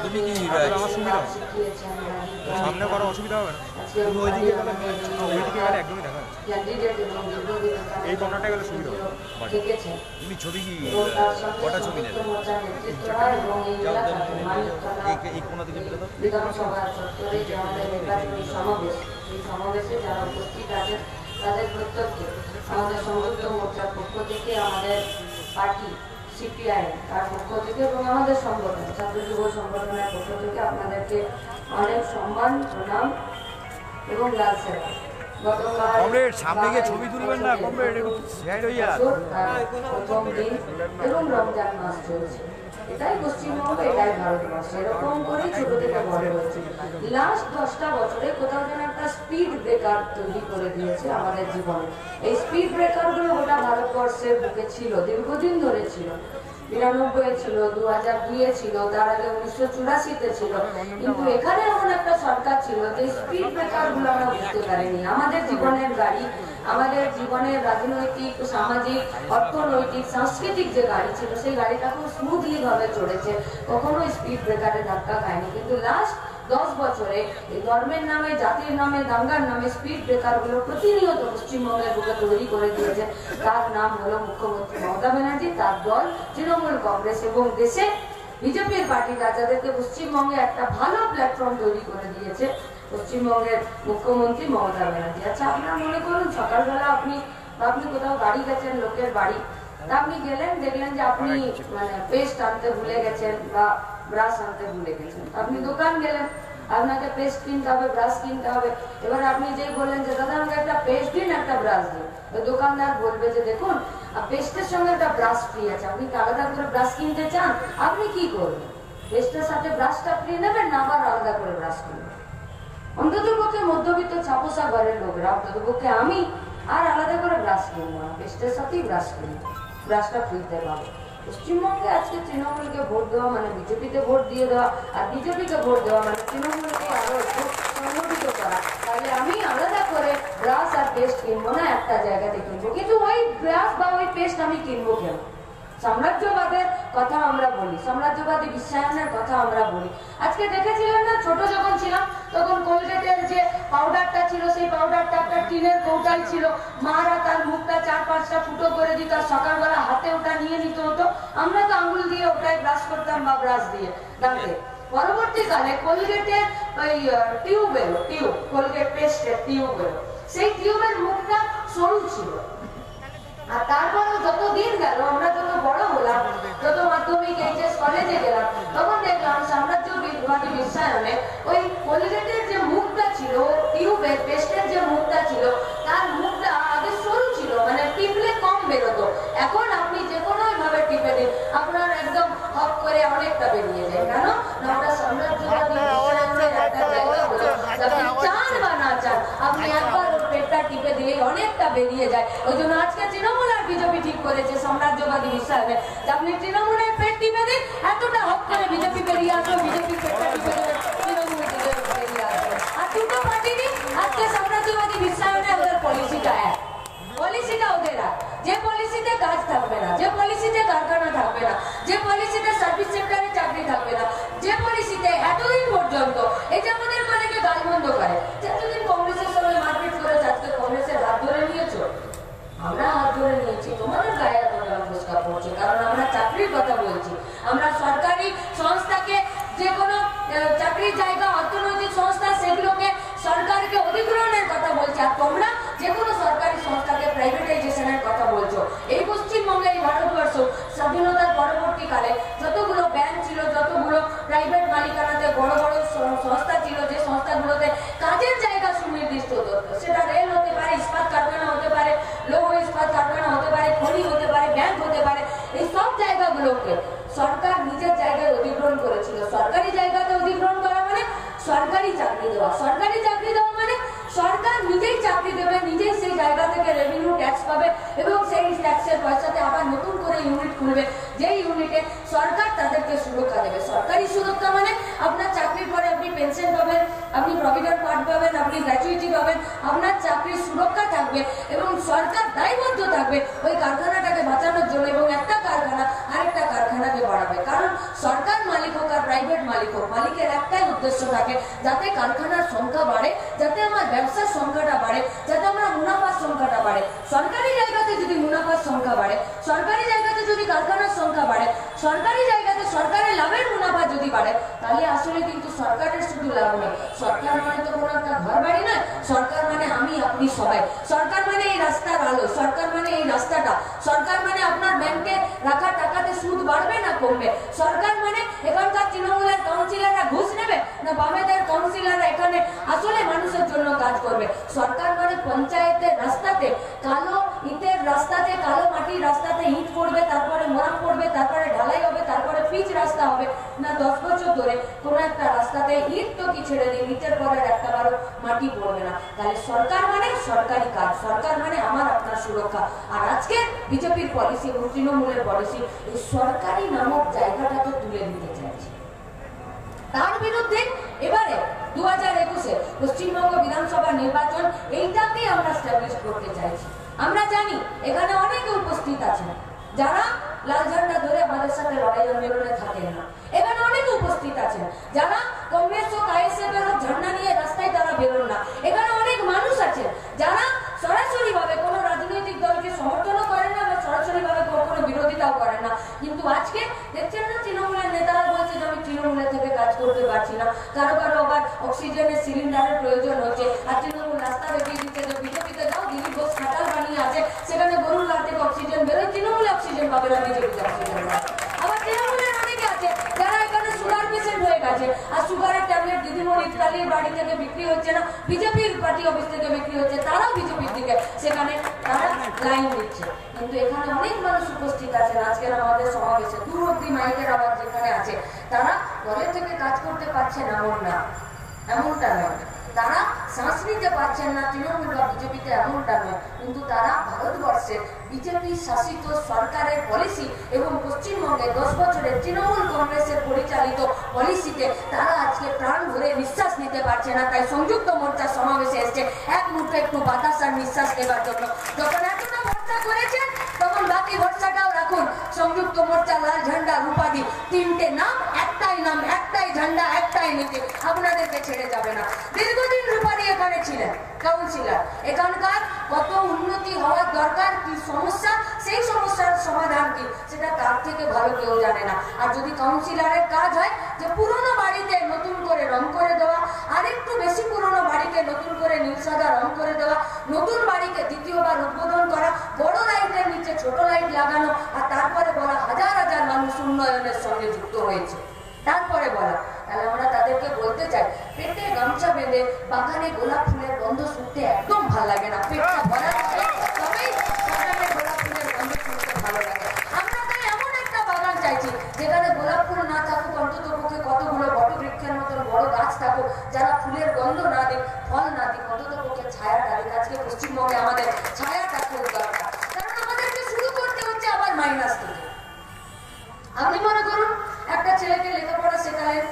তুমি কি আমার সুবিধা সামনে করা অসুবিধা হবে না, তুমি ওইদিকে গেলে একদমই দেখা এই কর্নারটা গেলে সুবিধা হবে। তুমি ছবি কি কটা ছবি নেবে? এই কোনা দিকে মিলে দাও। সমাবেশে যারা উপস্থিত আছেন তাদের প্রত্যেককে আমাদের সংযুক্ত মোর্চার পক্ষ থেকে, আমাদের পার্টি সিপিআই তার পক্ষ থেকে এবং আমাদের সংগঠন ছাত্র যুব সংগঠনের পক্ষ থেকে আপনাদেরকে অনেক সম্মান, প্রণাম এবং লাল সেবা। সামনে গিয়ে ছবি তুলবেন না, প্রথম দিন এবং রমজান মাস চলছে। এটাই পশ্চিমবঙ্গ, এটাই ভারতবর্ষ, এরকম করেই ছোট থেকে বড় হয়েছে। লাস্ট 10টা বছরে কোথাও যেন একটা স্পিড ব্রেকার তৈরি করে দিয়েছে আমাদের জীবনে। এই স্পিড ব্রেকার গুলো গোটা ভারতবর্ষের বুকে ছিল, দীর্ঘদিন ধরে ছিল। 92 ছিল, 2002 ছিল, তার আগে 1984 ছিল। কিন্তু এখানে এমন একটা সরকার ছিল যে স্পিড ব্রেকার গুলো আমরা বুঝতে পারিনি। আমাদের জীবনের গাড়ি, আমাদের জীবনের রাজনৈতিক, সামাজিক, অর্থনৈতিক, সাংস্কৃতিক যে গাড়ি ছিল সেই গাড়িটা খুব স্মুথলি ভাবে চলেছে, কখনো স্পিড ব্রেকারে ধাক্কা খায়নি। কিন্তু লাস্ট 10 বছরে এই ধর্মের নামে, জাতির নামে, দাঙ্গার নামে স্পিড ব্রেকার গুলো প্রতিনিয়ত পশ্চিমবঙ্গের বুকে তৈরি করে দিয়েছে। তার নাম হলো মুখ্যমন্ত্রী মমতা ব্যানার্জি, তার দল তৃণমূল কংগ্রেস এবং দেশে বিজেপির পার্টিরা, যাদেরকে পশ্চিমবঙ্গে একটা ভালো প্ল্যাটফর্ম তৈরি করে দিয়েছে পশ্চিমবঙ্গের মুখ্যমন্ত্রী মমতা ব্যানার্জি। আচ্ছা, আপনার মনে করুন সকালবেলা আপনি কোথাও বাড়ি গেছেন, লোকের বাড়ি, তা আপনি গেলেন, দেখলেন যে আপনি পেস্ট আনতে ভুলে গেছেন বা ব্রাশ আনতে ভুলে গেছেন। আপনি দোকান গেলেন, আপনাকে পেস্ট কিনতে হবে, ব্রাশ কিনতে হবে। এবার আপনি যেই বললেন যে দাদা আমাকে একটা পেস্ট দিন, একটা ব্রাশ দিন, ওই দোকানদার বলবে যে দেখুন পেস্টের সঙ্গে একটা ব্রাশ ফ্রি আছে, আপনি কি আলাদা করে ব্রাশ কিনতে চান? আপনি কি করবেন? পেস্টের সাথে ব্রাশটা ফ্রি নেবেন না আবার আলাদা করে ব্রাশ কিনবেন? অন্তত পক্ষে মধ্যবিত্ত ছাপোষা ঘরের লোকেরা, অন্তত পক্ষে আমি আর আলাদা করে ব্রাশ কিনবো না, পেস্টের সাথেই ব্রাশ কিনবো, ব্রাশটা ফ্রিতে পাবো। পশ্চিমবঙ্গে আজকে তৃণমূলকে ভোট দেওয়া মানে বিজেপিতে ভোট দিয়ে দেওয়া, আর বিজেপিকে ভোট দেওয়া মানে তৃণমূলকে আরো একটু সংগঠিত করা। তাহলে আমি আলাদা করে ব্রাশ আর পেস্ট কিনবো না, একটা জায়গাতে কিনবো। কিন্তু ওই ব্রাশ বা ওই পেস্ট আমি কিনবো কেন? সাম্রাজ্যবাদের কথা আমরা বলি, সাম্রাজ্যবাদী বিশ্বায়নের কথা আমরা বলি। আজকে দেখেছিলেন না, ছোট যখন ছিলাম তখন কোলগেটের যে পাউডারটা ছিল, সেই পাউডারটা একটা টিনের কৌটায় ছিল, মারা তার মুখটা 4-5টা ফুটো করে দিত, সকালবেলা হাতে ওটা নিয়ে নিতে হতো। আমরা তো আঙুল দিয়ে ওটাই ব্রাশ করতাম বা ব্রাশ দিয়ে দাঁতে। পরবর্তীকালে কোলগেটের ওই টিউব এলো, কোলগেট পেস্টের টিউব এলো, সেই টিউবের মুখটা সরু ছিল। আর তারপরেও যত দিন গেল, আমরা যত বড় হলাম, যত মাধ্যমিক এইচএস কলেজে গেলাম, তখন দেখলাম সাম্রাজ্যবাদী বিশ্বায়নে ওই কোলগেটের যে মুখটা ছিল, টিউবের পেস্টের যে মুখটা ছিল, তার মুখটা আগে সরু ছিল, মানে টিপলে কম বেরোতো। এখন আপনি যে কোনো ভাবে টিপে দিন, আপনার একদম হপ করে অনেকটা বেরিয়ে যায়। কেন না? ওটা সাম্রাজ্যবাদী বিশ্বায়নের একটা জায়গা হলো, আপনি চান বা না চান, আপনি একবার ওর পেটটা টিপে দিলেই অনেকটা বেরিয়ে যায়। ওই জন্য আজকে তৃণমূল আর বিজেপি ঠিক করেছে সাম্রাজ্যবাদী বিশ্বায়নে যে আপনি তৃণমূলের পেট টিপে দিন, এতটা হপ করে বিজেপি বেরিয়ে আসবে, বিজেপি পেটটা টিপে দেবে, তৃণমূল বেরিয়ে আসবে। আর দুটো পার্টিরই আজকে সাম্রাজ্যবাদী বিশ্বায়নে ওদের পলিসিটা এক, পলিসিটা ওদের এক। যে পলিসিতে কাজ থাকবে না, যে পলিসিতে কারখানা থাকবে না, যে পলিসিতে সার্ভিস সেক্টরে চাকরি থাকবে না, যে পলিসিতে এতদিন পর্যন্ত এই যে আমাদের অনেকে গালমন্দ করে, এতদিন কংগ্রেসের সঙ্গে মারপিট করে আজকে কংগ্রেসের হাত ধরে নিয়েছো, আমরা হাত ধরে নিয়েছি, তোমাদের গায়ে ফুসকা পড়ছে, কারণ আমরা চাকরির কথা বলছি। আমরা সরকারি সংস্থাকে, যে কোনো চাকরির জায়গা, অর্থনৈতিক সংস্থা, সেগুলোকে সরকারকে অধিগ্রহণের কথা বলছি। আর তোমরা যে কোনো সরকারি সংস্থাকে প্রাইভেটাইজেশনের কথা বলছো। এই পশ্চিমবঙ্গে, এই ভারতবর্ষ স্বাধীনতার পরবর্তীকালে যতগুলো ব্যাংক ছিল, যতগুলো প্রাইভেট মালিকানাতে বড় বড় সংস্থা ছিল, যে সংস্থাগুলোতে কাজের জায়গা সুনির্দিষ্ট হতো, সেটা রেল হতে পারে, ইস্পাত কারখানা হতে পারে, লৌহ ইস্পাত কারখানা হতে পারে, খনি হতে পারে, ব্যাংক হতে পারে, এই সব জায়গাগুলোকে সরকার নিজের জায়গায় অধিগ্রহণ করেছিল। সরকারি জায়গাতে অধিগ্রহণ করা মানে সরকারি চাকরি দেওয়া, সরকারি চাকরি দেওয়া মানে সরকার নিজেই চাকরি দেবে, নিজেই সেই জায়গা থেকে রেভিনিউ ট্যাক্স পাবে এবং সেই ট্যাক্সের পয়সাতে আবার নতুন করে ইউনিট খুলবে, যেই ইউনিটে সরকার তাদেরকে সুরক্ষা দেবে। সরকারি সুরক্ষা মানে আপনার চাকরির পরে আপনি পেনশন পাবেন, আপনি প্রভিডেন্ট ফান্ড পাবেন, আপনি গ্র্যাচুইটি পাবেন, আপনার চাকরির সুরক্ষা থাকবে এবং সরকার দায়বদ্ধ থাকবে ওই কারখানাটাকে বাঁচানোর জন্য, এবং একটা কারখানা আরেকটা কারখানাকে বাড়াবে। কারণ সরকার মালিক হোক আর প্রাইভেট মালিক হোক, মালিকের একটাই উদ্দেশ্য থাকে যাতে কারখানার সংখ্যা বাড়ে, যাতে আমার ব্যবসার সংখ্যাটা বাড়ে, যাতে আমার মুনাফার সংখ্যাটা বাড়ে। সরকারি জায়গাতে যদি মুনাফার সংখ্যা বাড়ে, সরকারি জায়গাতে যদি কারখানার সংখ্যা বাড়ে, সরকারি জায়গাতে সরকারের লাভের মুনাফা যদি বাড়ে, তাহলে আসলে কিন্তু সরকারের শুধু লাভ নেই। সরকার মানে তো কোনো একটা ঘর বাড়ি নয়, সরকার মানে আমি আপনি সবাই, সরকার মানে এই রাস্তার আলো, সরকার মানে এই রাস্তাটা, সরকার মানে আপনার ব্যাংকে রাখা টাকাতে সুদ বাড়বে না কমবে, সরকার মানে এখানকার তৃণমূলের কাউন্সিলররা ঘুষ নেবে না বামেদের কাউন্সিলররা এখানে আসলে মানুষের জন্য কাজ করবে। সরকার মানে পঞ্চায়েতের রাস্তাতে কালো ইটের রাস্তাতে, কালো মাটির রাস্তাতে ইট পড়বে, তারপরে মোড়াম পড়বে, তারপরে ঢালাই হবে, তারপরে পিচ রাস্তা হবে না। 10 বছর ধরে কোন একটা রাস্তাতে ইট তো কি ছেড়ে দিন, ইটের পরে একটা বারো মাটি পড়বে না। তাহলে সরকার মানে সরকারি কাজ, সরকার মানে আমার আপনার সুরক্ষা। আর আজকে বিজেপির পলিসি এবং তৃণমূলের পলিসি এই সরকারি নামক জায়গাটাকে তুলে নিতে চাইছে। তার বিরুদ্ধে এবারে 2021-এ পশ্চিমবঙ্গ বিধানসভা নির্বাচন এইটাকেই আমরা স্ট্যাবলিশ করতে চাইছি। আমরা জানি এখানে অনেকে উপস্থিত আছেন যারা লাল ঝান্ডা ধরে আমাদের সাথে লড়াই আন্দোলনে থাকেন না। এখানে অনেকে উপস্থিত আছেন যারা কংগ্রেস ও আইএসএফের ঝান্ডা নিয়ে রাস্তায় তারা বেরোন না। এখানে অনেক মানুষ আছেন যারা সরাসরি ভাবে কোনো রাজনৈতিক দলকে সমর্থনও করেন না বা সরাসরি ভাবে কোনো বিরোধিতাও করেন না। কিন্তু আজকে দেখছেন না তৃণমূলের নেতারা বলছে যে আমি তৃণমূলের থেকে কাজ করতে পারছি না, কারো কারো আবার অক্সিজেনের সিলিন্ডারের প্রয়োজন হচ্ছে, আর তৃণমূল রাস্তা দেখিয়ে দিচ্ছে যে বিজেপিতে যাও, দিলীপ ঘোষ খাটাল বানিয়ে আছে, সেখানে গরুর লাল থেকে অক্সিজেন বেরোয়, তৃণমূলে অক্সিজেন পাবে না, বিজেপিতে অক্সিজেন পাবে। আবার তৃণমূলের অনেকে আছে যারা এখানে সুগার পেশেন্ট হয়ে গেছে, আর সুগারের ট্যাবলেট দিদিমণি ইত্যাদির বাড়ি থেকে বিক্রি হচ্ছে না, বিজেপির পার্টি অফিস থেকে বিক্রি হচ্ছে, তারাও বিজেপির দিকে সেখানে তারা লাইন দিচ্ছে। কিন্তু এখানে অনেক মানুষ উপস্থিত আছেন আজকের আমাদের সমাবেশে, দূর অব্দি মাইকের আওয়াজ যেখানে আছে, তারা দলের থেকে কাজ করতে পারছেন এমন না, এমনটা নয়, তারা শ্বাস নিতে পারছেন না তৃণমূল বা বিজেপিতে এমনটা নয়, কিন্তু তারা ভারতবর্ষের বিজেপি শাসিত সরকারের পলিসি এবং পশ্চিমবঙ্গে 10 বছরের তৃণমূল কংগ্রেসের পরিচালিত পলিসিতে তারা আজকে প্রাণ ভরে নিঃশ্বাস নিতে পারছে না। তাই সংযুক্ত মোর্চার সমাবেশে এসছে এক মুহূর্তে একটু বাতাস আর নিঃশ্বাস নেবার জন্য। যখন এতটা ভরসা করেছেন তখন বাকি ভরসাটাও রাখুন। সংযুক্ত মোর্চা, লাল ঝান্ডা, রূপাদি, তিনটে নাম, একটাই ঝান্ডা, একটাই নীতি, আপনাদেরকে ছেড়ে যাবে না। দীর্ঘদিন রূপাদি এখানে ছিলেন কাউন্সিলর, এখানকার কত উন্নতি হওয়ার দরকার, কি সমস্যা, সেই সমস্যার সমাধান কি সেটা তার থেকে ভালো কেউ জানে না। আর যদি কাউন্সিলরের কাজ হয় যে পুরোনো বাড়িতে নতুন করে রং করে দেওয়া, আর একটু বেশি পুরোনো বাড়িতে নতুন করে নীল সাদা রং করে দেওয়া, নতুন বাড়িকে দ্বিতীয়বার উদ্বোধন করা, বড় লাইটের নিচে ছোট লাইট লাগানো, আর তারপরে বলা হাজার হাজার মানুষ উন্নয়নের সঙ্গে যুক্ত হয়েছে, তারপরে বলা, তাহলে আমরা তাদেরকে বলতে চাই পেটে গামছা বেঁধে বাগানে গোলাপ ফুলের গন্ধ শুনতে একদম ভালো লাগে না, পেটটা ভরা থাকে তবেই বাগানে গোলাপ ফুলের গন্ধ শুনতে ভালো লাগে। আমরা তাই এমন একটা বাগান চাইছি যেখানে গোলাপ ফুল না থাকুক, অন্তত পক্ষে কতগুলো বটবৃক্ষের মতন বড় গাছ থাকুক, যারা ফুলের গন্ধ না দিক, ফল না দিক, অন্তত পক্ষে ছায়াটা দিক। আজকে পশ্চিমবঙ্গে আমাদের ছায়াটা খুব দরকার, কারণ আমাদেরকে শুরু করতে হচ্ছে আবার মাইনাস থেকে। আপনি মনে করুন একটা ছেলেকে লেখাপড়া শেখালেন,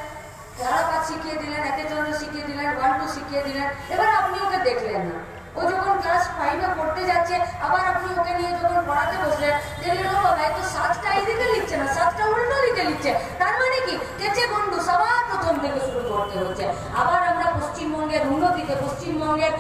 ধারাপাত শিখিয়ে দিলেন, একের জন্য শিখিয়ে দিলেন, 1 2 শিখিয়ে দিলেন, এবার আপনি ওকে দেখলেন না, ও যখন ক্লাস 5-এ পড়তে যাচ্ছে, আবার আপনি ওকে নিয়ে যখন পড়াতে বসলেন, দেখলেন ও বাবা তো 7টা এইদিকে লিখছে না, 7টা উল্টো দিকে লিখছে, তার মানে কি কেচে গন্ডু সবার প্রথম থেকে শুরু করতে হচ্ছে। আবার আমরা পশ্চিমবঙ্গের উন্নতিতে, পশ্চিমবঙ্গের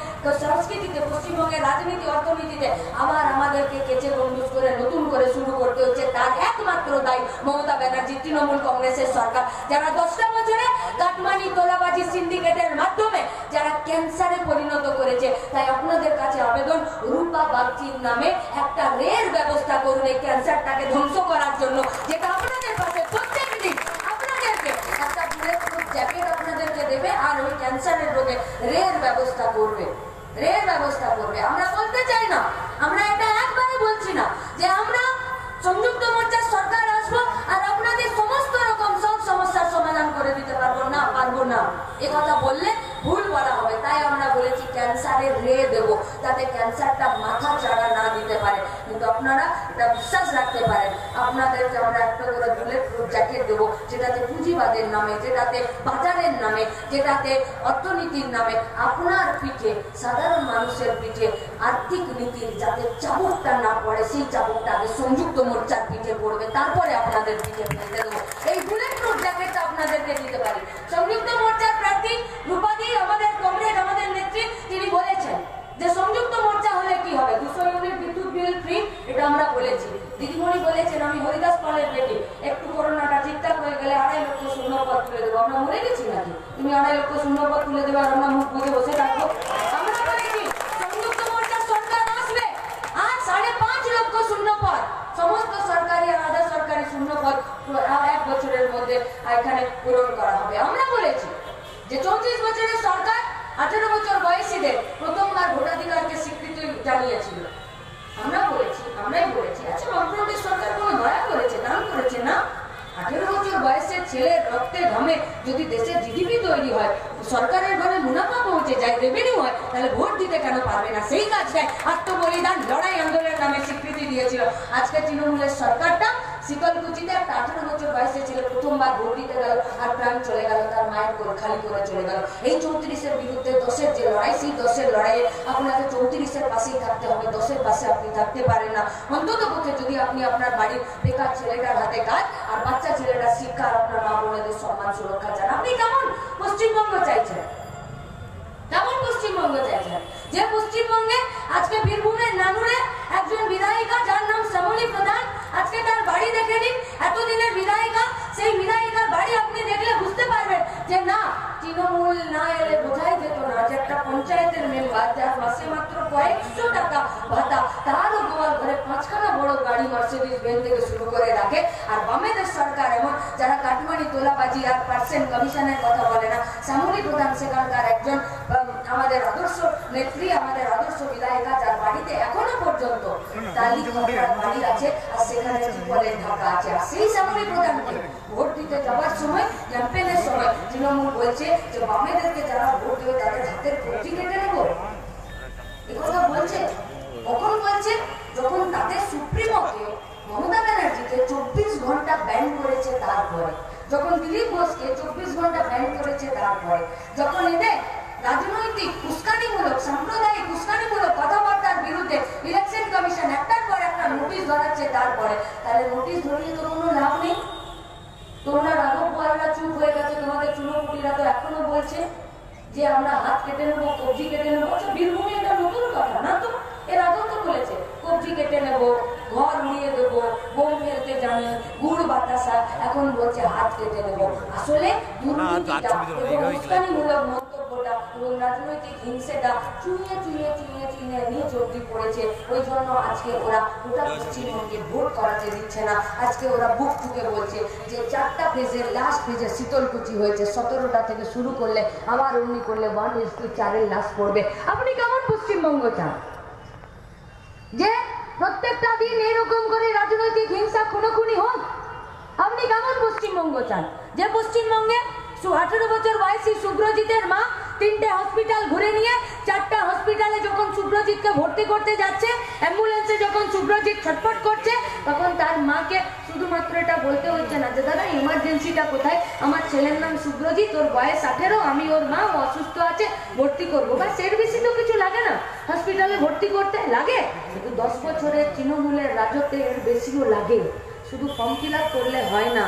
সংস্কৃতিতে, পশ্চিমবঙ্গের রাজনীতি অর্থনীতিতে আবার আমাদেরকে কেচে গন্ডুস করে নতুন করে শুরু করতে হচ্ছে। তার একমাত্র দায়ী মমতা ব্যানার্জি, তৃণমূল কংগ্রেসের সরকার, যারা 10টা বছরে কাটমানি তোলাবাজি সিন্ডিকেটের মাধ্যমে যারা ক্যান্সারে পরিণত করেছে। তাই আপনাদের কাছে আবেদন, রূপা বাগচির নামে একটা রের ব্যবস্থা করুন এই ক্যান্সারটাকে ধ্বংস করার জন্য, যেটা আপনাদের পাশে প্রত্যেক দিন আপনাদেরকে একটা বুলেট প্রুফ জ্যাকেট আপনাদেরকে দেবে, আর ওই ক্যান্সারের রোগে রের ব্যবস্থা করবে, রের ব্যবস্থা করবে। আমরা বলতে চাই না, আমরা এটা একবারে বলছি না যে আমরা সংযুক্ত মোর্চার সরকার আসবো আর আপনাদের সমস্ত রকম সব সমস্যার সমাধান করে দিতে পারবো না, পারবো না, এ কথা বললে ভুল বলা হবে। তাই আমরা বলেছি ক্যান্সারের রে দেবো, যাতে ক্যান্সারটা মাথা চাড়া না দিতে পারে। কিন্তু আপনারা এটা বিশ্বাস রাখতে পারেন, আপনাদেরকে আমরা একটা করে বুলেট প্রুফ জ্যাকেট দেবো, যেটাতে পুঁজিবাদের নামে, যেটাতে বাজারের নামে, যেটাতে অর্থনীতির নামে আপনার পিঠে, সাধারণ মানুষের পিঠে আর্থিক নীতির যাতে চাবুকটা না পড়ে, সেই চাবুকটা আগে সংযুক্ত মোর্চার পিঠে পড়বে, তারপরে আপনাদের পিঠে ফেলতে দেবো। এই বুলেট প্রুফ জ্যাকেটটা আপনাদেরকে দিতে পারি। সংযুক্ত মোর্চার প্রার্থী রূপাদি আমাদের কমরেড, আমাদের নেত্রী, তিনি বলেছেন যে সংযুক্ত মোর্চা হলে কি হবে, 200 ইউনিট বিদ্যুৎ বিল ফ্রি, এটা আমরা বলেছি। দিদিমণি বলেছেন আমি হরিদাস পালের বেটি, একটু করোনাটা ঠিকঠাক হয়ে গেলে 2.5 লক্ষ শূন্যপদ তুলে দেবো। আমরা মরে গেছি নাকি তুমি 2.5 লক্ষ শূন্যপদ তুলে দেবে আর আমরা মুখ বুঝে বসে থাকবো? আমরা বলেছি সংযুক্ত মোর্চার সরকার আসবে, আর 5.5 লক্ষ শূন্যপদ সমস্ত সরকারি আর আধা সরকারি শূন্যপদ 1 বছরের মধ্যে এখানে পূরণ করা হবে। আমরা বলেছি যে 34 বছরের সরকার 18 বছর বয়সীদের প্রথমবার ভোটাধিকারকে স্বীকৃতি জানিয়েছিল। আমরাই বলেছি আচ্ছা বামফ্রন্টের সরকার কোনো দয়া করেছে, দান করেছে না? 18 বছর বয়সের ছেলের রক্তে ঘামে যদি দেশের জিডিপি তৈরি হয়, সরকারের ঘরে মুনাফা পৌঁছে যায়, রেভিনিউ হয়, তাহলে ভোট দিতে কেন পারবে না? সেই কাজটাই আত্মবলিদান লড়াই আন্দোলনের নামে স্বীকৃতি দিয়েছিল। আজকে তৃণমূলের সরকারটা শীতলকুচিতে একটা 18 বছর বয়সের ছেলে প্রথমবার ভোট দিতে গেল আর প্রাণ চলে গেল, তার মায়ের কোল খালি করে চলে গেল। এই 34-এর বিরুদ্ধে 10-এর যে লড়াই, সেই 10-এর লড়াইয়ে আপনাকে 34-এর পাশেই থাকতে হবে, 10-এর পাশে আপনি থাকতে পারেন না। অন্তত পক্ষে যদি আপনি আপনার বাড়ির বেকার ছেলেটার হাতে কাজ আর বাচ্চা ছেলেটার শিক্ষা আর আপনার মা বোনেদের সম্মান সুরক্ষা চান, আপনি কেমন পশ্চিমবঙ্গ চাইছেন? কেমন পশ্চিমবঙ্গ চাইছেন? যে পশ্চিমবঙ্গে আজকে বীরভূমের নানুরে একজন বিধায়িকা যার নাম শ্যামলী প্রধান, আজকে তার বাড়ি দেখে নিন, এতদিনের বিধায়িকা, সেই বিধায়িকার বাড়ি আপনি দেখলে বুঝতে পারবেন যে না, তৃণমূল না এলে বোঝাই যেত না যে একটা পঞ্চায়েতের মেম্বার যার মাসে মাত্র কয়েকশো টাকা ভাতা, তারও গোয়াল ঘরে 5খানা বড় গাড়ি মার্সিডিজ বেঞ্চ থেকে শুরু করে রাখে। আর বামেদের সরকার এমন যারা কাটমানি, তোলাবাজি আর পার্সেন্ট কমিশনের কথা বলে না। শ্যামলী প্রধান সেখানকার একজন আমাদের আদর্শ নেত্রী, আমাদের আদর্শ বিধায়িকা, যার বাড়িতে এখনো পর্যন্ত বাড়ি আছে আর সেখানে ত্রিপলের ঢাকা আছে। আর সেই শ্যামলী প্রধানকে ভোট দিতে যাওয়ার সময়, ক্যাম্পেনের সময় তৃণমূল বলছে যে বামেদেরকে যারা ভোট দেবে তাদের হাতের কবজি কেটে নেবো। একথা বলছে কখন বলছে? যখন তাদের সুপ্রিমোকে মমতা ব্যানার্জিকে 24 ঘন্টা ব্যান করেছে, তারপরে যখন দিলীপ ঘোষকে 24 ঘন্টা ব্যান করেছে, তারপরে যখন এদের রাজনৈতিক উস্কানিমূলক, সাম্প্রদায়িক উস্কানিমূলক কথাবার্তার বিরুদ্ধে ইলেকশন কমিশন একটার পর একটা নোটিশ ধরাচ্ছে, তারপরে তাহলে নোটিশ ধরিয়ে তো কোনো লাভ নেই। তোমরা রাঘব বোয়ালরা চুপ হয়ে গেছে, তোমাদের চুনোপুটিরা তো এখনো বলছে যে আমরা হাত কেটে নেবো, কবজি কেটে নেবো। আচ্ছা বীরভূমে এটা নতুন কথা না তো, এর আগেও তো বলেছে কবজি কেটে নেবো, ঘর উড়িয়ে দেবো, বোম ফেলতে জানে, গুড় বাতাসা, এখন বলছে হাত কেটে নেবো। আসলে দুর্নীতিটা এবং উস্কানিমূলক মন্তব্যটা এবং রাজনৈতিক হিংসেটা চুইয়ে নিচ অব্দি পড়েছে। ওই জন্য আজকে ওরা গোটা পশ্চিমবঙ্গে ভোট করাতে দিচ্ছে না। আজকে ওরা বুক ঠুকে বলছে যে 4টা ফেজের লাস্ট ফেজে শীতলকুচি হয়েছে, 17টা থেকে শুরু করলে আবার অমনি করলে 1:4 লাশ পড়বে। আপনি কেমন পশ্চিমবঙ্গ চান? যে প্রত্যেকটা দিন এরকম করে রাজনৈতিক হিংসা খুনোখুনি হোক? আপনি কেমন পশ্চিমবঙ্গ চান? যে পশ্চিমবঙ্গে 18 বছর বয়সী সুব্রজিতের মা 3টে হসপিটাল ঘুরে নিয়ে 4টা হসপিটালে যখন সুব্রজিৎকে ভর্তি করতে যাচ্ছে, অ্যাম্বুলেন্সে যখন সুব্রজিৎ ছটফট করছে, তখন তার মাকে শুধুমাত্র এটা বলতে হচ্ছে না যে দাদা ইমার্জেন্সিটা কোথায়, আমার ছেলের নাম সুব্রজিৎ, ওর বয়স 18, আমি ওর মা, ও অসুস্থ আছে, ভর্তি করবো। বা এর বেশি তো কিছু লাগে না হসপিটালে ভর্তি করতে, লাগে কিন্তু 10 বছরের তৃণমূলের রাজত্বে এর বেশিও লাগে। শুধু ফর্ম ফিল আপ করলে হয় না,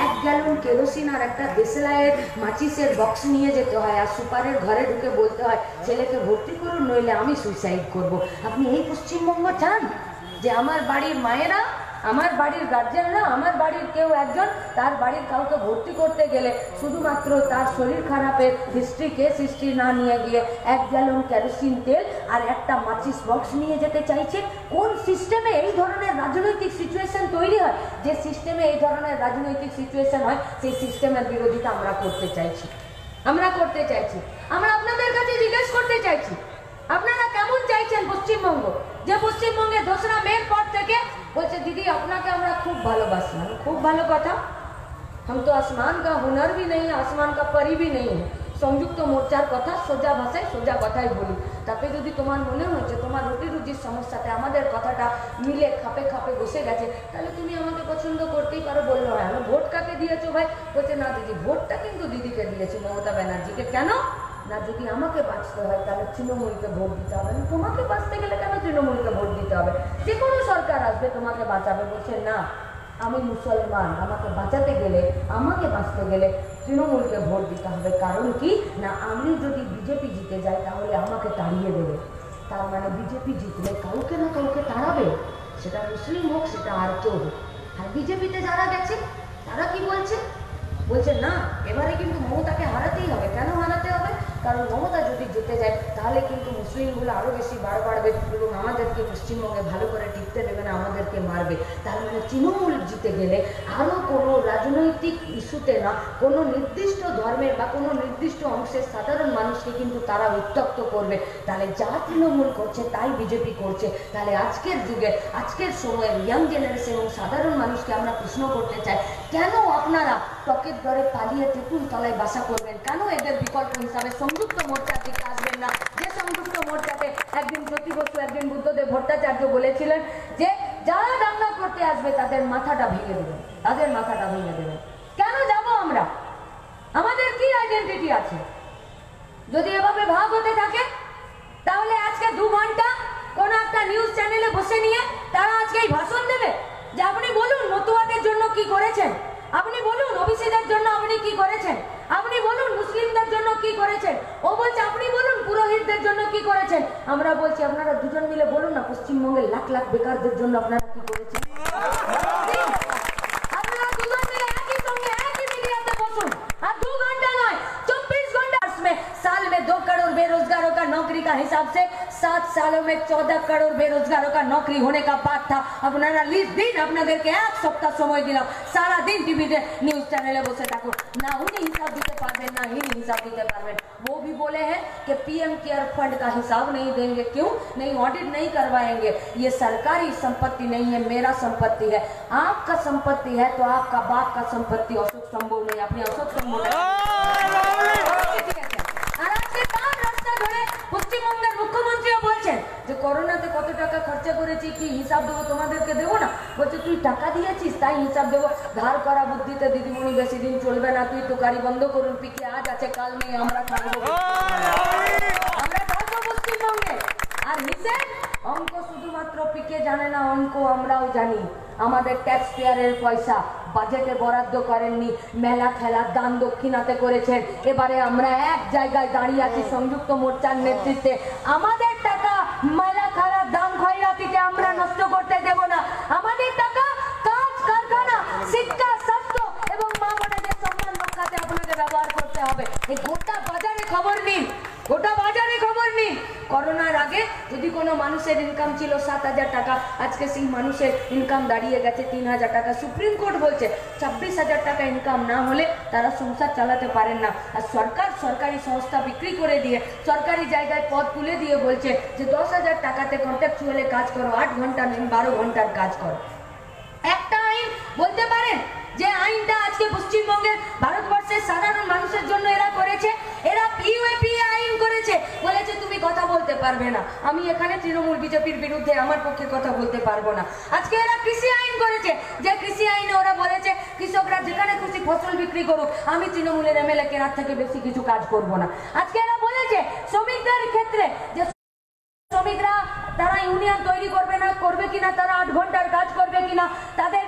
1 গ্যালন কেরোসিন আর একটা দেশলাইয়ের মাচিসের বক্স নিয়ে যেতে হয়, আর সুপারের ঘরে ঢুকে বলতে হয় ছেলেকে ভর্তি করুন নইলে আমি সুইসাইড করব। আপনি এই পশ্চিমবঙ্গ চান? যে আমার বাড়ির মায়েরা, আমার বাড়ির গার্জেনরা, আমার বাড়ির কেউ একজন তার বাড়ির কাউকে ভর্তি করতে গেলে শুধুমাত্র তার শরীর খারাপের হিস্ট্রি, কেস হিস্ট্রি না নিয়ে গিয়ে 1 গ্যালন কেরোসিন তেল আর একটা মাচিস বক্স নিয়ে যেতে চাইছে? কোন সিস্টেমে এই ধরনের রাজনৈতিক সিচুয়েশন তৈরি হয়? যে সিস্টেমে এই ধরনের রাজনৈতিক সিচুয়েশন হয়, সেই সিস্টেমের বিরোধিতা আমরা করতে চাইছি। আমরা আপনাদের কাছে জিজ্ঞেস করতে চাইছি, আপনারা কেমন চাইছেন পশ্চিমবঙ্গ? যে পশ্চিমবঙ্গে 2রা মের পর থেকে বলছে দিদি আপনাকে আমরা খুব ভালোবাসি। খুব ভালো কথা, हम तो आसमान का हुनर भी नहीं है, आसमान का परी भी नहीं है। সংযুক্ত মোর্চার কথা সোজা ভাষায় সোজা কথাই বলি। তাতে যদি তোমার মনে হচ্ছে তোমার রুটি রুজির সমস্যাতে আমাদের কথাটা মিলে খাপে খাপে বসে গেছে, তাহলে তুমি আমাকে পছন্দ করতেই পারো। বললো হয় আমি ভোট কাকে দিয়েছো ভাই? বলছে না দিদি ভোটটা কিন্তু দিদিকে দিয়েছি, মমতা ব্যানার্জিকে। কেন না, যদি আমাকে বাঁচতে হয় তাহলে তৃণমূলকে ভোট দিতে হবে। তোমাকে বাঁচতে গেলে কেন তৃণমূলকে ভোট দিতে হবে? যে কোনো সরকার আসবে তোমাকে বাঁচাবে। বলছে না, আমি মুসলমান, আমাকে বাঁচাতে গেলে, আমাকে বাঁচতে গেলে তৃণমূলকে ভোট দিতে হবে। কারণ কি না, আমি যদি বিজেপি জিতে যাই তাহলে আমাকে তাড়িয়ে দেবে। তার মানে বিজেপি জিতলে কাউকে না কাউকে তাড়াবে, সেটা মুসলিম হোক সেটা আর কেউ হোক। আর বিজেপিতে যারা গেছে তারা কি বলছে, বলছে না এবারে কিন্তু মমতাকে হারাতেই হবে। কেন হারাতে হবে? কারণ মমতা যদি জিতে যায় তাহলে কিন্তু মুসলিমগুলো আরও বেশি বাড়বে এবং আমাদেরকে পশ্চিমবঙ্গে ভালো করে টিকতে দেবে না, আমাদেরকে মারবে। তার মানে তৃণমূল জিতে গেলে আরও কোনো রাজনৈতিক ইস্যুতে না, কোনো নির্দিষ্ট ধর্মের বা কোনো নির্দিষ্ট অংশের সাধারণ মানুষকে কিন্তু তারা উত্তপ্ত করবে। তাহলে যা তৃণমূল করছে তাই বিজেপি করছে। তাহলে আজকের যুগে, আজকের সময়ে ইয়াং জেনারেশন এবং সাধারণ মানুষকে আমরা প্রশ্ন করতে চাই, কেন আপনারা টকের দরে পালিয়ে তেঁতুল তলায় বাসা করবেন? কেন এদের বিকল্প হিসাবে সংযুক্ত মোর্চার দিকে আসবেন না? যে সংযুক্ত মোর্চাতে একদিন জ্যোতি বসু, একদিন বুদ্ধদেব ভট্টাচার্য বলেছিলেন যে যারা দাঙ্গা করতে আসবে তাদের মাথাটা ভেঙে দেবেন, তাদের মাথাটা ভেঙে দেবেন। কেন যাব আমরা? আমাদের কি আইডেন্টিটি আছে? যদি এভাবে ভাগ হতে থাকে তাহলে আজকে 2 ঘন্টা কোন একটা নিউজ চ্যানেলে বসে নিয়ে তারা আজকে এই ভাষণ দেবে যে আপনি বলুন মতুয়াদের জন্য কি করেছেন, আপনি বলুন ওবিসিদের জন্য আপনি কি করেছেন, আপনি বলুন মুসলিমদের জন্য কি করেছেন। ও বলছে আপনি বলুন পুরোহিতদের জন্য কি করেছেন। আমরা বলছি আপনারা দুজন মিলে বলুন না পশ্চিমবঙ্গের লাখ লাখ বেকারদের জন্য আপনারা কি করেছেন। আপনারা দুজন মিলে একই সঙ্গে একই মিডিয়াতে বসুন আর 2 घंटा नয় 24 घंटा में साल में 2 करोड़ बेरोजगारों का नौकरी का हिसाब से 7 सालों में 14 करोड़ बेरोजगारों का नौकरी होने का बात था। আপনারা লিস্ট দিন, আপনাদেরকে 1 সপ্তাহ সময় দিলাম, সারা দিন টিভিতে নিউজ চ্যানেলে বসে থাকুন না। উনি হিসাব দিতে পারবেন না, ইনি हिसाब देते पारवें। वो भी बोले हैं कि पीएम केयर फंड का हिसाब नहीं देंगे। क्यों नहीं? ऑडिट नहीं करवाएंगे। ये सरकारी संपत्ति नहीं है, मेरा संपत्ति है। आपका संपत्ति है तो आपका बाप का संपत्ति अशोक स्तंभ नहीं, अपने अशोक स्तंभ আর আজকে তার রাস্তা ধরে পশ্চিমবঙ্গের মুখ্যমন্ত্রীও বলছেন যে করোনাতে কত টাকা খরচা করেছি কি হিসাব দেবো, তোমাদেরকে দেবো না। বলছে তুই টাকা দিয়েছিস তাই হিসাব দেবো। ধার করা বুদ্ধিতে দিদিমণি বেশি দিন চলবে না, তুই তোকারি বন্ধ করুন। পিকে আজ আছে কাল নেই, আমরা থাকবো পশ্চিমবঙ্গে। আর হিসেব অঙ্ক শুধুমাত্র পিকে জানে না, অঙ্ক আমরাও জানি। আমাদের ট্যাক্স পেয়ারের পয়সা বাজেটে বরাদ্দ করেননি, মেলা খেলা দান দক্ষিণাতে করেছেন। এবারে আমরা এক জায়গায় দাঁড়িয়ে আছি সংযুক্ত মোর্চার নেতৃত্বে। আমাদের টাকা মেলা খেলার দাম খয়রাতিতে আমরা নষ্ট করতে দেব না। আমাদের টাকা কাজ, কারখানা, শিক্ষা, স্বাস্থ্য এবং মা বোনেদের সম্মান রক্ষাতে আপনাকে ব্যবহার করতে হবে। এই গোটা বাজারে খবর নিন, গোটা বাজারে খবর নিন। করোনার আগে যদি কোনো মানুষের ইনকাম ছিল 7,000 টাকা, আজকে সেই মানুষের ইনকাম দাঁড়িয়ে গেছে 3,000 টাকা। সুপ্রিম কোর্ট বলছে 26,000 টাকা ইনকাম না হলে তারা সংসার চালাতে পারেন না। আর সরকার সরকারি সংস্থা বিক্রি করে দিয়ে সরকারি জায়গায় পদ তুলে দিয়ে বলছে যে 10,000 টাকাতে কন্ট্রাকচুয়ালে কাজ করো, 8 ঘন্টা নেই 12 ঘন্টার কাজ করো। একটা আইন বলতে পারেন যে আইনটা আজকে পশ্চিমবঙ্গের ভারতবর্ষের সাধারণ মানুষের জন্য এরা করেছে। এরা পিওএপি আইন করেছে, বলেছে তুমি কথা বলতে পারবে না। আমি এখানে তৃণমূল বিজেপির বিরুদ্ধে আমার পক্ষে কথা বলতে পারবো না। আজকে এরা কৃষি আইন করেছে, যে কৃষি আইনে ওরা বলেছে কৃষকরা যেখানে খুশি ফসল বিক্রি করুক, আমি তৃণমূলের এমএলএ কেনার থেকে বেশি কিছু কাজ করবো না। আজকে এরা বলেছে শ্রমিকদের ক্ষেত্রে যে শ্রমিকরা তারা ইউনিয়ন তৈরি করবে না, করবে কিনা, তারা 8 ঘন্টার কাজ করবে কিনা, তাদের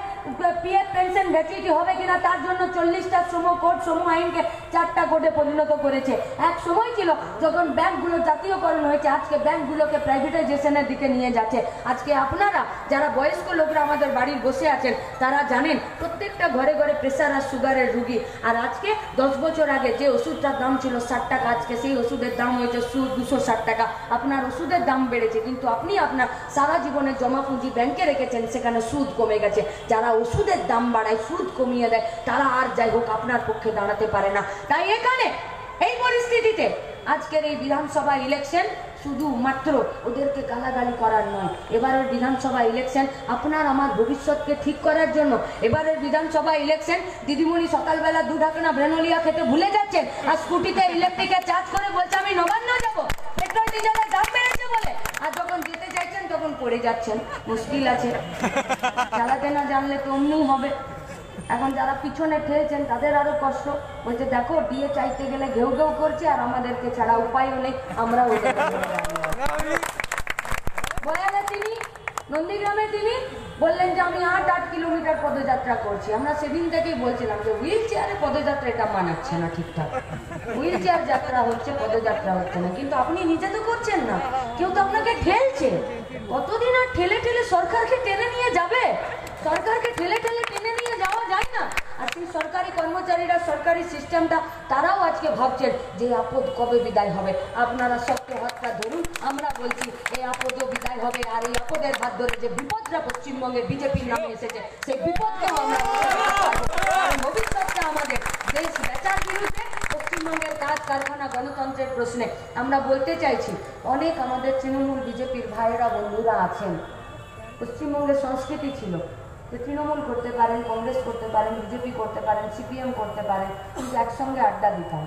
পিএফ পেনশন গ্র্যাচুইটি হবে কিনা, তার জন্য 40টা শ্রম কোড, শ্রম আইনকে 4টা কোডে পরিণত করেছে। এক সময় ছিল যখন ব্যাংকগুলো জাতীয়করণ হয়েছে, আজকে ব্যাংকগুলোকে প্রাইভেটাইজেশনের দিকে নিয়ে যাচ্ছে। আজকে আপনারা যারা বয়স্ক লোকরা আমাদের বাড়ির বসে আছেন তারা জানেন প্রত্যেকটা ঘরে ঘরে প্রেসার আর সুগারের রুগী। আর আজকে 10 বছর আগে যে ওষুধটার দাম ছিল 60 টাকা, আজকে সেই ওষুধের দাম হয়েছে 260 টাকা। আপনার ওষুধের দাম বেড়েছে, কিন্তু আপনি আপনার সারা জীবনের জমা পুঁজি ব্যাংকে রেখেছেন, সেখানে সুদ কমে গেছে। যারা ওষুধের দাম বাড়ায়, সুদ কমিয়ে দেয়, তারা আর যাই হোক আপনার পক্ষে দাঁড়াতে পারে না। তাই এখানে এই পরিস্থিতিতে আজকের এই বিধানসভা ইলেকশন শুধুমাত্র ওদেরকে গালাগালি করার নয়, এবারের বিধানসভা ইলেকশন আপনার আমার ভবিষ্যৎকে ঠিক করার জন্য। এবারের বিধানসভা ইলেকশন দিদিমণি সকালবেলা 2 ঢাকনা ব্রেনোলিয়া খেতে ভুলে যাচ্ছেন আর স্কুটিতে ইলেকট্রিকে চার্জ করে বলছে আমি নবান্ন যাবো, পেট্রোল ডিজেলের দাম বেড়েছে বলে। আর যখন যেতে চাইছেন তখন পড়ে যাচ্ছেন। মুশকিল আছে, চালাতে না জানলে তো অমনি হবে। এখন যারা পিছনে ঠেলছেন তাদের আরো কষ্ট। বলছে দেখো ডিএ চাইতে গেলে ঘেউ ঘেউ করছে আর আমাদেরকে ছাড়া উপায়ও নেই, আমরা ওদের বলে তিনি নন্দীগ্রামে তিনি বললেন যে আমি 8 কিলোমিটার পদযাত্রা করছি। আমরা সেদিন থেকেই বলছিলাম যে হুইল চেয়ারে পদযাত্রা এটা মানাচ্ছে না ঠিকঠাক, হুইল চেয়ার যাত্রা হচ্ছে, পদযাত্রা হচ্ছে না। কিন্তু আপনি নিজে তো করছেন না, কেউ তো আপনাকে ঠেলছে। কতদিন আর ঠেলে ঠেলে সরকারকে টেনে নিয়ে যাবে? সরকারকে ঠেলে ঠেলে টেনে নিয়ে যাওয়া যায় না। আর সেই সরকারি কর্মচারীরা, সরকারি সিস্টেমটা, তারাও আজকে ভাবছেন যে আপদ কবে বিদায় হবে। আপনারা শক্ত হাতটা ধরুন, আমরা বলছি এই আপদও বিদায় হবে। আর এই আপদের হাত ধরে যে বিপদটা পশ্চিমবঙ্গে বিজেপির নামে এসেছে, সেই বিপদকেও আমরা ভবিষ্যৎটা আমাদের দেশ বেচার বিরুদ্ধে, পশ্চিমবঙ্গের কাজ কারখানা গণতন্ত্রের প্রশ্নে আমরা বলতে চাইছি। অনেক আমাদের তৃণমূল বিজেপির ভাইয়েরা বন্ধুরা আছেন, পশ্চিমবঙ্গের সংস্কৃতি ছিল যে তৃণমূল করতে পারেন, কংগ্রেস করতে পারেন, বিজেপি করতে পারেন, সিপিএম করতে পারেন, কিন্তু একসঙ্গে আড্ডা দিতাম,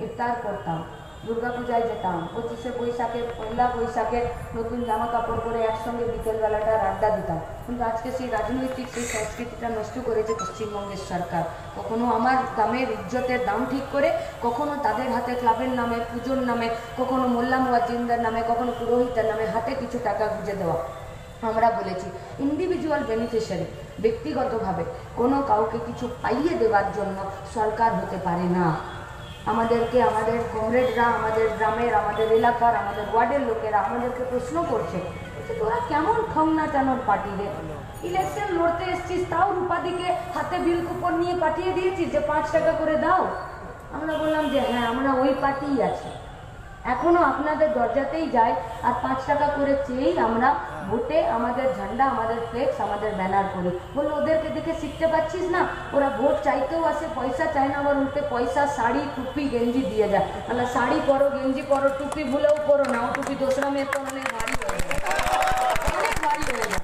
ইফতার করতাম, দুর্গাপূজায় যেতাম, 25শে বৈশাখে, পয়লা বৈশাখে নতুন জামা কাপড় পরে একসঙ্গে বিকেলবেলাটার আড্ডা দিতাম। কিন্তু আজকে সেই রাজনৈতিক সেই সংস্কৃতিটা নষ্ট করেছে পশ্চিমবঙ্গের সরকার। কখনো আমার দামের ইজ্জতের দাম ঠিক করে, কখনো তাদের হাতে ক্লাবের নামে, পুজোর নামে, কখনো মোল্লা মুয়াজ্জিনদের নামে, কখনো পুরোহিতের নামে হাতে কিছু টাকা গুঁজে দেওয়া। আমরা বলেছি ইন্ডিভিজুয়াল বেনিফিশিয়ারি, ব্যক্তিগতভাবে কোনো কাউকে কিছু পাইয়ে দেওয়ার জন্য সরকার হতে পারে না। আমাদেরকে আমাদের কমরেডরা, আমাদের গ্রামের, আমাদের এলাকার, আমাদের ওয়ার্ডের লোকেরা আমাদেরকে প্রশ্ন করছে যে তোরা কেমন ঠং নাচানোর পার্টি রে, ইলেকশন লড়তে এসছিস, তাও রূপাদিকে হাতে বিল কুপন নিয়ে পাঠিয়ে দিয়েছিস যে 5 টাকা করে দাও। আমরা বললাম যে হ্যাঁ, আমরা ওই পার্টিই আছি, এখনো আপনাদের দরজাতেই যাই, আর 5 টাকা করে চেয়েই আমরা ভোটে আমাদের ঝান্ডা, আমাদের ফ্লেক্স, আমাদের ব্যানার করি। বললো ওদেরকে দেখে শিখতে পাচ্ছিস না, ওরা ভোট চাইতেও আসে, পয়সা চায় না, আবার উল্টে পয়সা, শাড়ি, টুপি, গেঞ্জি দিয়ে যায়। মানে শাড়ি পরো, গেঞ্জি পরো, টুপি ভুলেও পরো না, ও টুপি দোসরা মেয়ে তো অনেক ভারী হয়ে যায়, অনেক ভারী হয়ে যায়।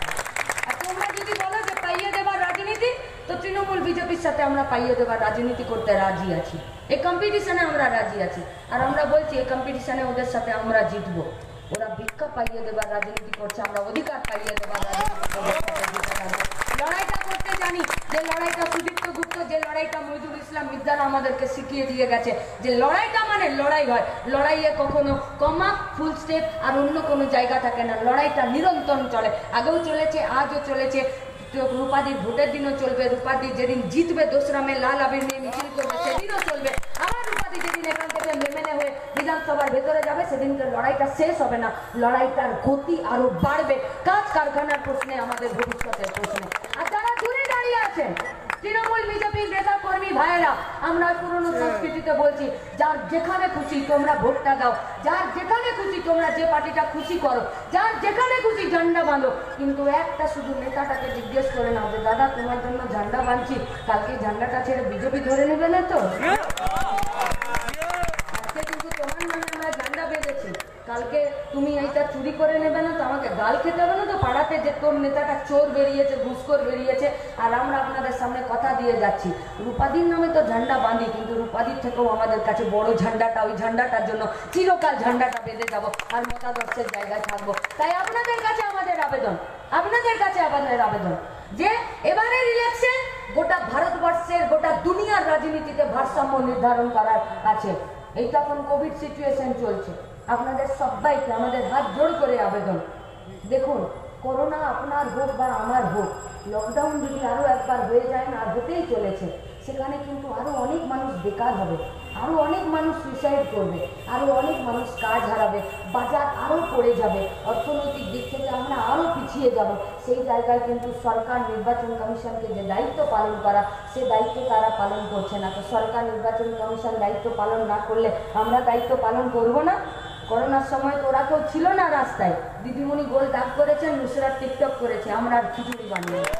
আর তোমরা যদি বলো যে পাইয়ে দেবার রাজনীতি, তো তৃণমূল বিজেপির সাথে আমরা পাইয়ে দেবার রাজনীতি করতে রাজি আছি, এই কম্পিটিশনে আমরা রাজি আছি। আর আমরা বলছি এই কম্পিটিশনে ওদের সাথে আমরা জিতবো। ওরা ভিক্ষা পাইয়ে দেবার রাজনীতি করছে, আমরা অধিকার পাইয়ে দেবার রাজনীতি করবো। লড়াইটা করতে জানি, যে লড়াইটা সুদীপ্ত গুপ্ত, যে লড়াইটা মইদুল ইসলাম মির্জারা আমাদেরকে শিখিয়ে দিয়ে গেছে, যে লড়াইটা মানে লড়াই হয়, লড়াইয়ে কখনো কমা, ফুল স্টেপ আর অন্য কোনো জায়গা থাকে না, লড়াইটা নিরন্তর চলে, আগেও চলেছে, আজও চলেছে। রূপাদির ভোটের দিনও চলবে, রূপাদি যেদিন জিতবে দোসরা মে লাল আবির নিয়ে মিছিল করবে সেদিনও চলবে, আবার রূপাদি যেদিন এখান থেকে মেমেনে হয়ে বিধানসভার ভেতরে যাবে সেদিনকে লড়াইটা শেষ হবে না, লড়াইটার গতি আরো বাড়বে, কাজ কারখানার প্রশ্নে, আমাদের ভবিষ্যতের প্রশ্নে। আর যারা দূরে দাঁড়িয়ে আছেন তৃণমূল বিজেপির নেতা কর্মী ভাইয়েরা, আমরা পুরনো সংস্কৃতিতে বলছি যার যেখানে খুশি তোমরা ভোটটা দাও, যার যেখানে খুশি তোমরা যে পার্টিটা খুশি করো, যার যেখানে খুশি ঝান্ডা বাঁধো, কিন্তু একটা শুধু নেতাটাকে জিজ্ঞেস করে নাও যে দাদা তোমার জন্য ঝান্ডা বাঁধছি, কালকে ঝান্ডাটা ছেড়ে বিজেপি ধরে নেবে না তো? আজকে কিন্তু তোমার নামে আমরা ঝান্ডা বেঁধেছি, কালকে তুমি এইটা চুরি করে নেবে না তো? আমাকে গাল খেতে হবে না তো পাড়াতে যে তোর নেতাটা চোর বেরিয়েছে, ঘুষখোর বেরিয়েছে? আর আমরা আপনাদের সামনে কথা দিয়ে যাচ্ছি, রূপাদির নামে তো ঝান্ডা বাঁধি, কিন্তু রূপাদির থেকেও আমাদের কাছে বড় ঝান্ডাটা, ওই ঝান্ডাটার জন্য চিরকাল ঝান্ডাটা বেঁধে যাবো আর মতাদর্শের জায়গায় থাকবো। তাই আপনাদের কাছে আমাদের আবেদন, আপনাদের কাছে আমাদের আবেদন যে এবারের ইলেকশন গোটা ভারতবর্ষের, গোটা দুনিয়ার রাজনীতিতে ভারসাম্য নির্ধারণ করার আছে। এইটা এখন কোভিড সিচুয়েশন চলছে, আপনাদের সবাইকে আমাদের হাত জোড় করে আবেদন, দেখুন করোনা আপনার হোক বা আমার হোক, লকডাউন যদি আরও একবার হয়ে যায় না, আর হতেই চলেছে, সেখানে কিন্তু আরও অনেক মানুষ বেকার হবে, আরও অনেক মানুষ সুইসাইড করবে, আরও অনেক মানুষ কাজ হারাবে, বাজার আরও পড়ে যাবে, অর্থনৈতিক দিক থেকে আমরা আরও পিছিয়ে যাব। সেই জায়গায় কিন্তু সরকার নির্বাচন কমিশনকে যে দায়িত্ব পালন করা, সে দায়িত্ব তারা পালন করছে না। তো সরকার নির্বাচন কমিশন দায়িত্ব পালন না করলে আমরা দায়িত্ব পালন করব না? করোনার সময় তো ওরা কেউ ছিল না রাস্তায়, দিদিমণি গোল দাগ করেছেন, নুসরাত টিকটক করেছে, আমরা খিচুড়ি বানিয়েছি,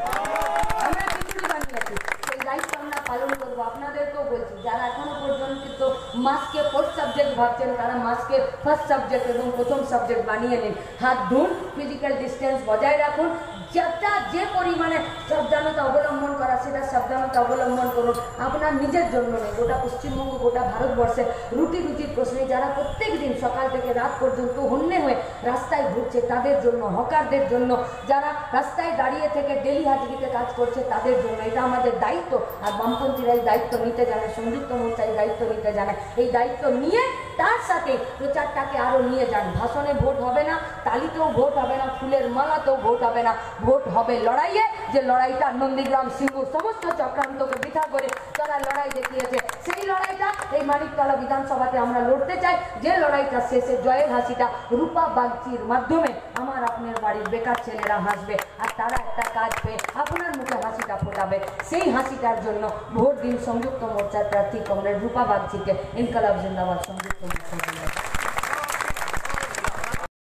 সেই দায়িত্ব আমরা পালন করবো। আপনাদেরকেও বলছি যারা এখনো পর্যন্ত তো মাস্ককে 4th সাবজেক্ট ভাবছেন, তারা মাস্ককে 1st সাবজেক্ট এবং প্রথম সাবজেক্ট বানিয়ে নিন, হাত ধুন, ফিজিক্যাল ডিস্টেন্স বজায় রাখুন, যেটা যে পরিমাণে সাবধানতা অবলম্বন করা সেটা সাবধানতা অবলম্বন করুন, আপনার নিজের জন্য নেই, গোটা পশ্চিমবঙ্গ গোটা ভারতবর্ষে রুটির প্রশ্নে যারা প্রত্যেক দিন সকাল থেকে রাত পর্যন্ত হন্যে হয়ে রাস্তায় ঘুরছে তাদের জন্য, হকারদের জন্য, যারা রাস্তায় দাঁড়িয়ে থেকে ডেলি হাজিরিতে কাজ করছে তাদের জন্য। এটা আমাদের দায়িত্ব। আর বামপন্থীরা এই দায়িত্ব নিতে জানে, সংযুক্ত মোর্চা এই দায়িত্ব নিতে জানে। এই দায়িত্ব নিয়ে তার সাথে প্রচারটাকে আরও নিয়ে যান। ভাষণে ভোট হবে না, তালিতেও ভোট হবে না, ফুলের মালাতেও ভোট হবে না, ভোট হবে লড়াইয়ে। যে লড়াইটা নন্দীগ্রাম সিঙ্গুর সমস্ত চক্রান্তকে বৃথা করে তারা লড়াই দেখিয়েছে, সেই লড়াইটা এই মানিকতলা বিধানসভাতে আমরা লড়তে চাই। যে লড়াইটা শেষে জয়ের হাসিটা রূপা বাগচির মাধ্যমে আমার আপনার বাড়ির বেকার ছেলেরা হাসবে আর তারা একটা কাজ পেয়ে আপনার মুখে হাসিটা ফোটাবে। সেই হাসিটার জন্য ভোট দিন সংযুক্ত মোর্চার প্রার্থী কমরেড রূপা বাগচিকে। ইনকালাব জিন্দাবাদ, সংযুক্ত মোর্চা।